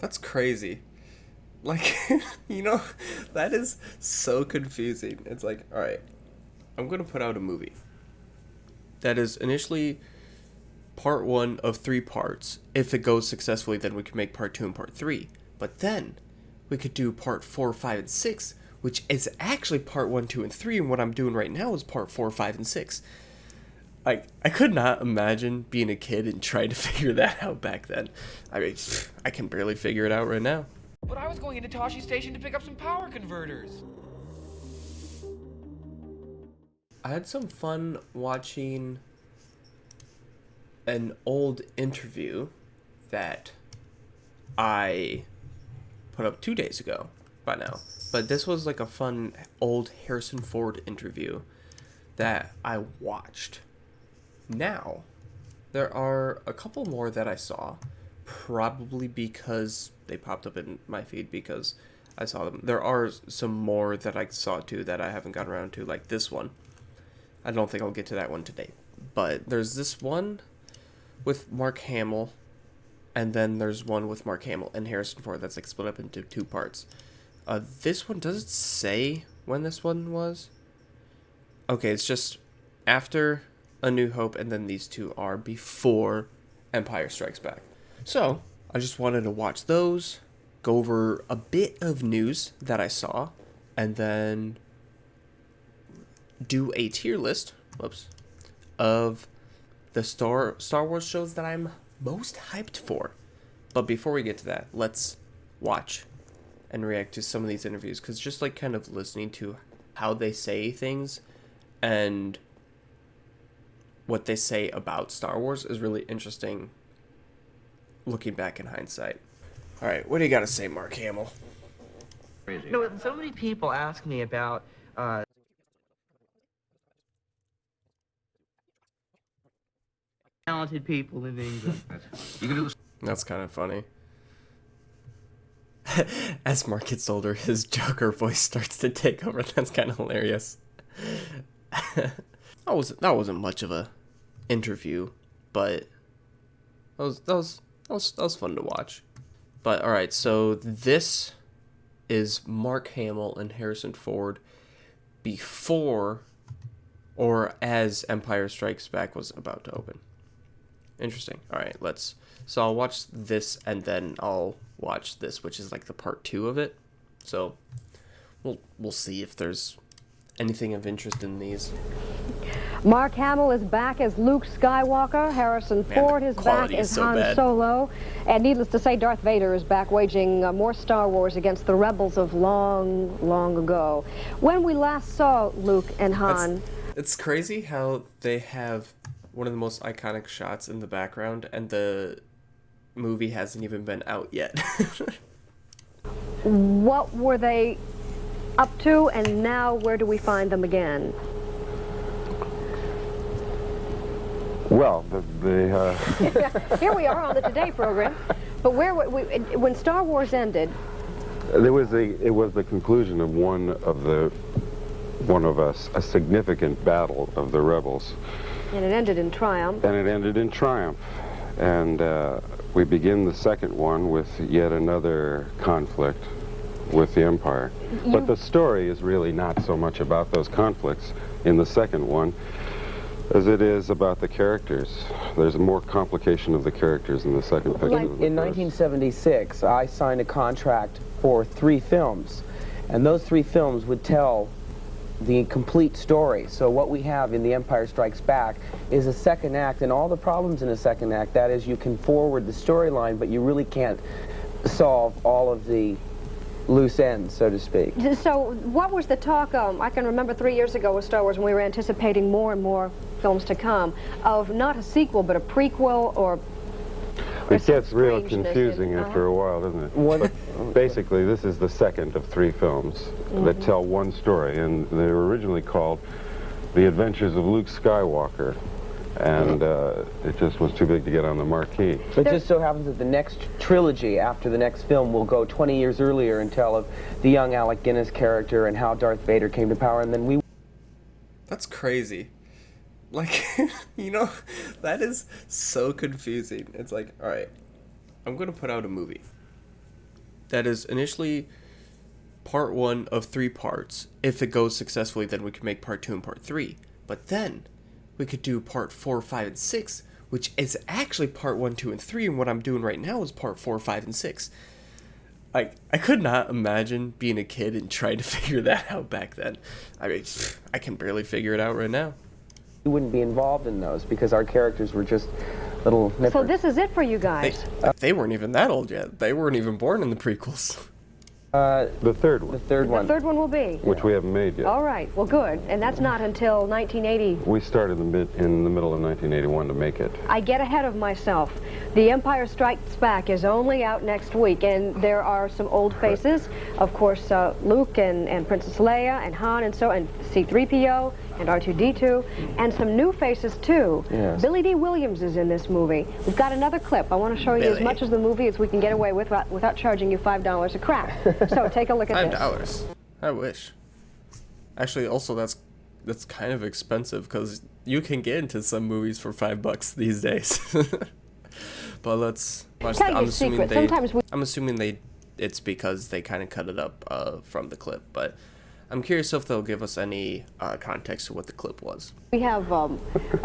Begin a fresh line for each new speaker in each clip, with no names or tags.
That's crazy. Like, you know, that is so confusing. It's like, all right, I'm going to put out a movie that is initially part one of three parts. If it goes successfully, then we can make part two and part three. But then we could do part four, five, and six, which is actually part one, two, and three. And what I'm doing right now is part four, five, and six. I could not imagine being a kid and trying to figure that out back then. I mean, I can barely figure it out right now.
But I was going into Toshi Station to pick up some power converters.
I had some fun watching an old interview that I put up 2 days ago by now. But this was like a fun old Harrison Ford interview that I watched. Now, there are a couple more that I saw, probably because they popped up in my feed because I saw them. There are some more that I saw too that I haven't gotten around to, like this one. I don't think I'll get to that one today. But there's this one with Mark Hamill, and then there's one with Mark Hamill and Harrison Ford that's like split up into two parts. This one, does it say when this one was? Okay, it's just after A New Hope, and then these two are before Empire Strikes Back. So, I just wanted to watch those, go over a bit of news that I saw, and then do a tier list, of the Star Wars shows that I'm most hyped for. But before we get to that, let's watch and react to some of these interviews, because just like kind of listening to how they say things and what they say about Star Wars is really interesting looking back in hindsight. All right, what do you got to say, Mark Hamill?
No, so many people ask me about talented people in England.
That's kind of funny. As Mark gets older, his Joker voice starts to take over. That's kind of hilarious. that wasn't much of a interview, but that was fun to watch. But all right, so this is Mark Hamill and Harrison Ford before or as Empire Strikes Back was about to open. Interesting. All right, so I'll watch this and then I'll watch this, which is like the part two of it. So we'll see if there's anything of interest in these.
Mark Hamill is back as Luke Skywalker. Harrison Ford is back as Han Solo. And needless to say, Darth Vader is back waging more Star Wars against the rebels of long, long ago. When we last saw Luke and Han...
It's crazy how they have one of the most iconic shots in the background and the movie hasn't even been out yet.
What were they up to, and now where do we find them again?
Well,
Here we are on the Today program. But when Star Wars ended,
it was the conclusion of one of a significant battle of the rebels.
and it ended in triumph.
And it ended in triumph. And we begin the second one with yet another conflict with the Empire. But the story is really not so much about those conflicts in the second one as it is about the characters. There's more complication of the characters in the second picture.
In 1976, I signed a contract for 3 films, and those 3 films would tell the complete story. So what we have in The Empire Strikes Back is a second act, and all the problems in a second act, that is, you can forward the storyline, but you really can't solve all of the loose ends, so to speak.
So what was the talk, I can remember 3 years ago with Star Wars when we were anticipating more and more films to come, of not a sequel, but a prequel or
it gets real confusing after a while, doesn't it? But basically, this is the second of 3 films that tell one story, and they were originally called The Adventures of Luke Skywalker, and it just was too big to get on the marquee.
It just so happens that the next trilogy after the next film will go 20 years earlier and tell of the young Alec Guinness character and how Darth Vader came to power, and then we...
That's crazy. Like, you know, that is so confusing. It's like, all right, I'm going to put out a movie that is initially part 1 of 3 parts. If it goes successfully, then we can make part 2 and part 3. But then we could do part 4, 5, and 6, which is actually part 1, 2, and 3, and what I'm doing right now is part 4, 5, and 6. I could not imagine being a kid and trying to figure that out back then. I mean, I can barely figure it out right now.
We wouldn't be involved in those because our characters were just little nippers.
So this is it for you guys.
They weren't even that old yet. They weren't even born in the prequels.
The third one.
The third one.
The third one will be.
Which we haven't made yet.
All right. Well, good. And that's not until 1980.
We started in the middle of 1981 to make it.
I get ahead of myself. The Empire Strikes Back is only out next week, and there are some old faces. Of course, Luke and Princess Leia and Han and C-3PO and R2-D2, and some new faces too.
Yes.
Billy D. Williams is in this movie. We've got another clip. I want to show you as much of the movie as we can get away with without charging you $5 a crack. So take a look at this.
$5. I wish. Actually, also that's kind of expensive because you can get into some movies for $5 these days. But let's watch. I'm assuming it's because they kind of cut it up from the clip, but I'm curious if they'll give us any context to what the clip was.
We have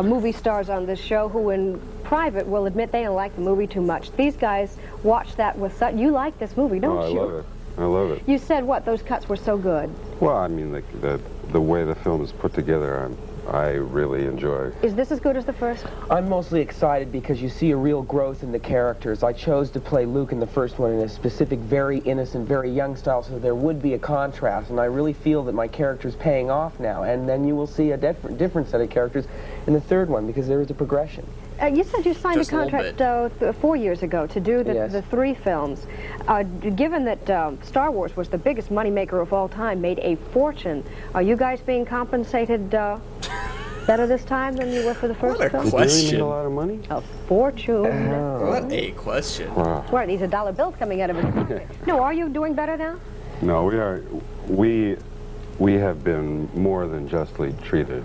movie stars on this show who in private will admit they don't like the movie too much. These guys watch that with such... You like this movie, don't you?
I love it. I love it.
You said what? Those cuts were so good.
Well, I mean, the way the film is put together, I really enjoy.
Is this as good as the first?
I'm mostly excited because you see a real growth in the characters. I chose to play Luke in the first one in a specific, very innocent, very young style, so there would be a contrast, and I really feel that my character's paying off now, and then you will see a different set of characters in the third one because there is a progression.
You said you signed a contract 4 years ago to do the 3 films. Given that Star Wars was the biggest moneymaker of all time, made a fortune, are you guys being compensated better this time than you were for the first
film?
What
a question.
Made a lot of money?
A fortune.
What a question.
Wow.
What, these are dollar bills coming out of his pocket. No, are you doing better now?
No, we have been more than justly treated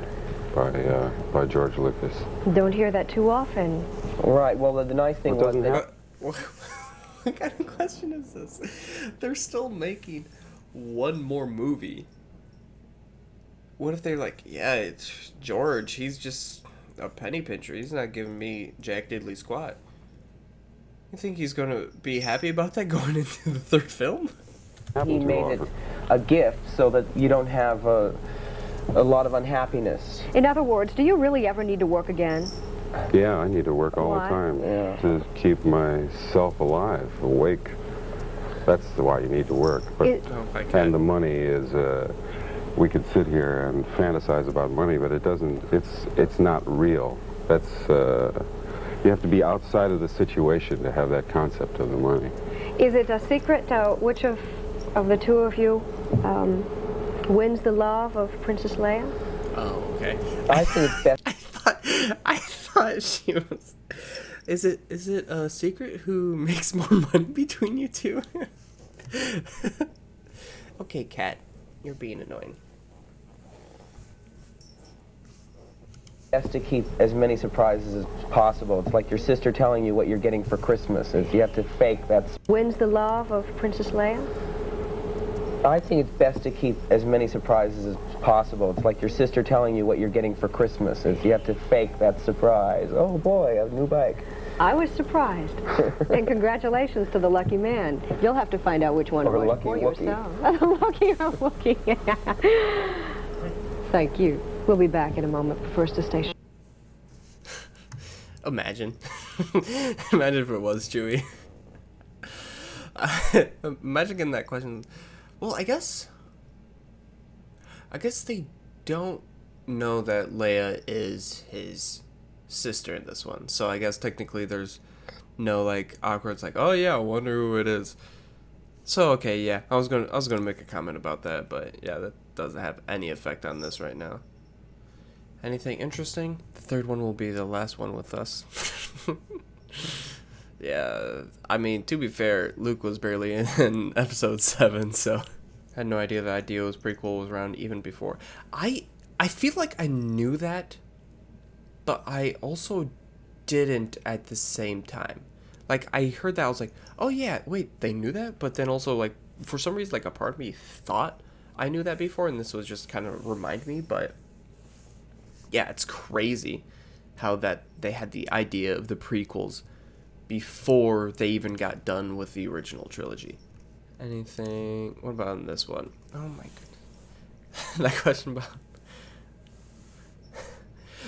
by George Lucas.
Don't hear that too often.
Right, well, the nice thing was that...
What kind of question is this? They're still making one more movie. What if they're like, yeah, it's George, he's just a penny pincher. He's not giving me jack diddly squat. You think he's going to be happy about that going into the third film?
He made it a gift so that you don't have a lot of unhappiness.
In other words, do you really ever need to work again?
Yeah, I need to work all the time to keep myself alive, awake. That's why you need to work. But, and the money is, we could sit here and fantasize about money, but it doesn't, it's not real. That's, you have to be outside of the situation to have that concept of the money.
Is it a secret which of the two of you wins the love of Princess Leia?
Oh, okay.
I think it's best.
I thought she was. Is it a secret who makes more money between you two? Okay, Kat, you're being annoying.
Best to keep as many surprises as possible. It's like your sister telling you what you're getting for Christmas. You have to fake that.
Wins the love of Princess Leia?
I think it's best to keep as many surprises as possible. It's like your sister telling you what you're getting for Christmas. You have to fake that surprise. Oh boy, a new bike.
I was surprised. And congratulations to the lucky man. You'll have to find out which one was for yourself. Lucky or Wookiee. Thank you. We'll be back in a moment for First to Station.
Imagine. Imagine if it was Chewie. Imagine getting that question. Well, I guess they don't know that Leia is his sister in this one. So I guess technically there's no like awkward. It's like, oh yeah, I wonder who it is. So okay, yeah, I was gonna make a comment about that, but yeah, that doesn't have any effect on this right now. Anything interesting? The third one will be the last one with us. Yeah, I mean, to be fair, Luke was barely in episode 7, so I had no idea that Ideo's prequel was around even before. I feel like I knew that, but I also didn't at the same time. Like, I heard that, I was like, oh yeah, wait, they knew that? But then also, like, for some reason, like, a part of me thought I knew that before, and this was just kind of remind me, but yeah, it's crazy how that they had the idea of the prequels before they even got done with the original trilogy. Anything? What about on this one? Oh my goodness. That question about...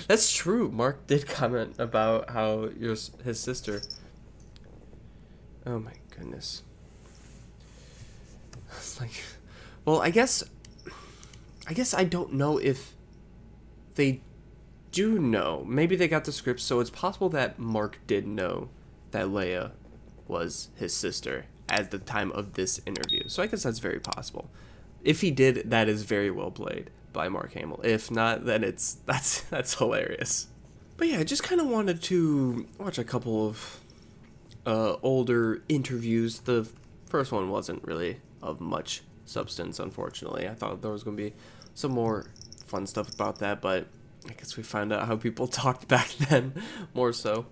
That's true. Mark did comment about how his sister... Oh my goodness. It's like... Well, I guess I don't know if they do know. Maybe they got the script, so it's possible that Mark did know that Leia was his sister at the time of this interview. So I guess that's very possible. If he did, that is very well played by Mark Hamill. If not, then that's hilarious. But yeah, I just kind of wanted to watch a couple of older interviews. The first one wasn't really of much substance, unfortunately. I thought there was going to be some more fun stuff about that, but I guess we found out how people talked back then more so.